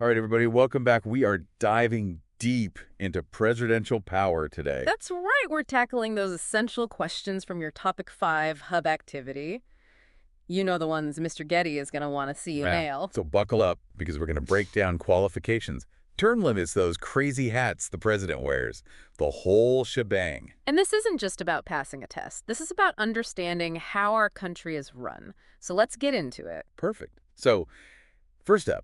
All right, everybody, welcome back. We are diving deep into presidential power today. That's right. We're tackling those essential questions from your Topic 5 hub activity. You know the ones Mr. Getty is going to want to see you Yeah. nail. So buckle up because we're going to break down qualifications, term limits, those crazy hats the president wears, the whole shebang. And this isn't just about passing a test. This is about understanding how our country is run. So let's get into it. Perfect. So first up,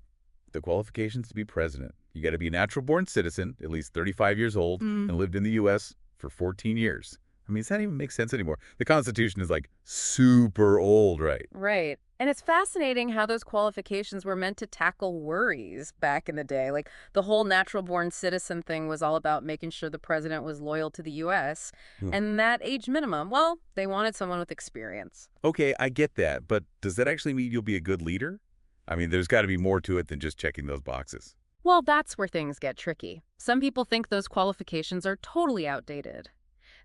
the qualifications to be president. You got to be a natural-born citizen, at least 35 years old, and lived in the U.S. for 14 years. I mean, does that even make sense anymore? The Constitution is like super old, right? Right. And it's fascinating how those qualifications were meant to tackle worries back in the day. Like the whole natural born citizen thing was all about making sure the president was loyal to the U.S. Hmm. And that age minimum, well, they wanted someone with experience. Okay, I get that, but does that actually mean you'll be a good leader? I mean, there's got to be more to it than just checking those boxes. Well, that's where things get tricky. Some people think those qualifications are totally outdated.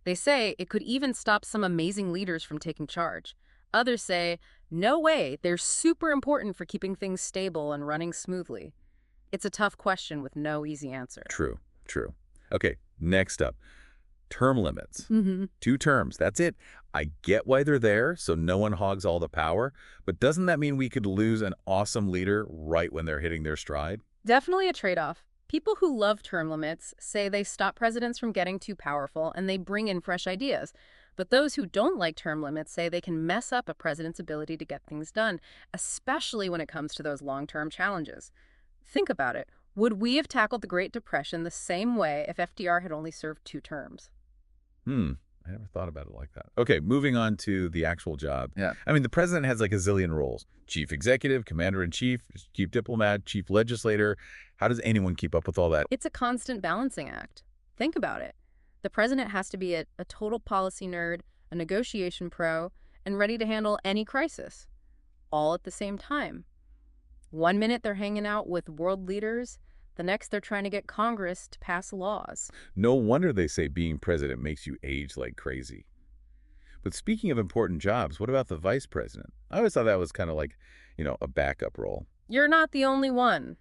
They say it could even stop some amazing leaders from taking charge. Others say, no way, they're super important for keeping things stable and running smoothly. It's a tough question with no easy answer. True, true. Okay, next up, term limits. Mm-hmm. 2 terms, that's it. I get why they're there, so no one hogs all the power, but doesn't that mean we could lose an awesome leader right when they're hitting their stride? Definitely a trade-off. People who love term limits say they stop presidents from getting too powerful and they bring in fresh ideas. But those who don't like term limits say they can mess up a president's ability to get things done, especially when it comes to those long-term challenges. Think about it. Would we have tackled the Great Depression the same way if FDR had only served 2 terms? Hmm. I never thought about it like that. Okay, moving on to the actual job. Yeah. I mean, the president has like a zillion roles. Chief executive, commander-in-chief, chief diplomat, chief legislator. How does anyone keep up with all that? It's a constant balancing act. Think about it. The president has to be a total policy nerd, a negotiation pro, and ready to handle any crisis, all at the same time. One minute they're hanging out with world leaders, the next they're trying to get Congress to pass laws. No wonder they say being president makes you age like crazy. But speaking of important jobs, what about the vice president? I always thought that was kind of like, a backup role. You're not the only one.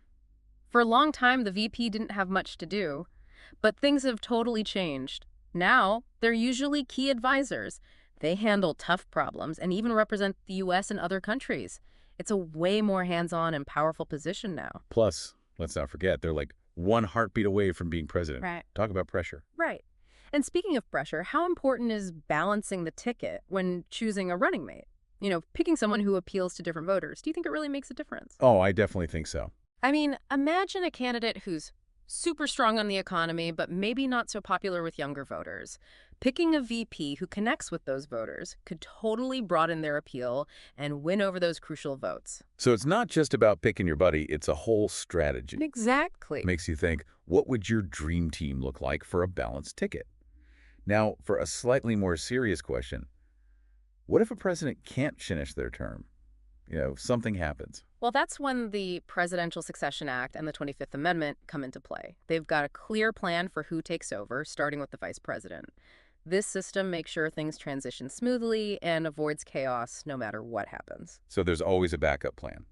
For a long time, the VP didn't have much to do, but things have totally changed. Now, they're usually key advisors. They handle tough problems and even represent the U.S. and other countries. It's a way more hands-on and powerful position now. Plus, let's not forget, they're like one heartbeat away from being president. Right. Talk about pressure. Right. And speaking of pressure, how important is balancing the ticket when choosing a running mate? Picking someone who appeals to different voters. Do you think it really makes a difference? Oh, I definitely think so. I mean, imagine a candidate who's super strong on the economy, but maybe not so popular with younger voters. Picking a VP who connects with those voters could totally broaden their appeal and win over those crucial votes. So it's not just about picking your buddy, it's a whole strategy. Exactly. Makes you think, what would your dream team look like for a balanced ticket? Now, for a slightly more serious question, what if a president can't finish their term? Something happens. Well, that's when the Presidential Succession Act and the 25th Amendment come into play. They've got a clear plan for who takes over, starting with the vice president. This system makes sure things transition smoothly and avoids chaos no matter what happens. So there's always a backup plan.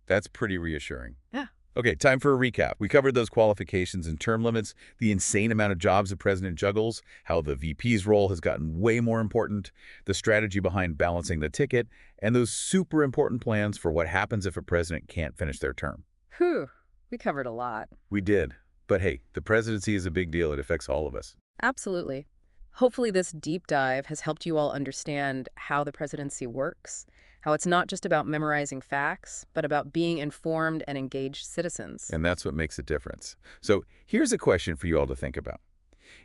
That's pretty reassuring. Yeah. Okay, time for a recap. We covered those qualifications and term limits, the insane amount of jobs the president juggles, how the VP's role has gotten way more important, the strategy behind balancing the ticket, and those super important plans for what happens if a president can't finish their term. Whew, we covered a lot. We did. But hey, the presidency is a big deal. It affects all of us. Absolutely. Hopefully this deep dive has helped you all understand how the presidency works, how it's not just about memorizing facts, but about being informed and engaged citizens. And that's what makes a difference. So here's a question for you all to think about.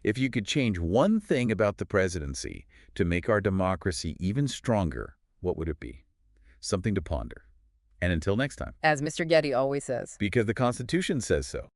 If you could change one thing about the presidency to make our democracy even stronger, what would it be? Something to ponder. And until next time, As Mr. Getty always says. because the Constitution says so.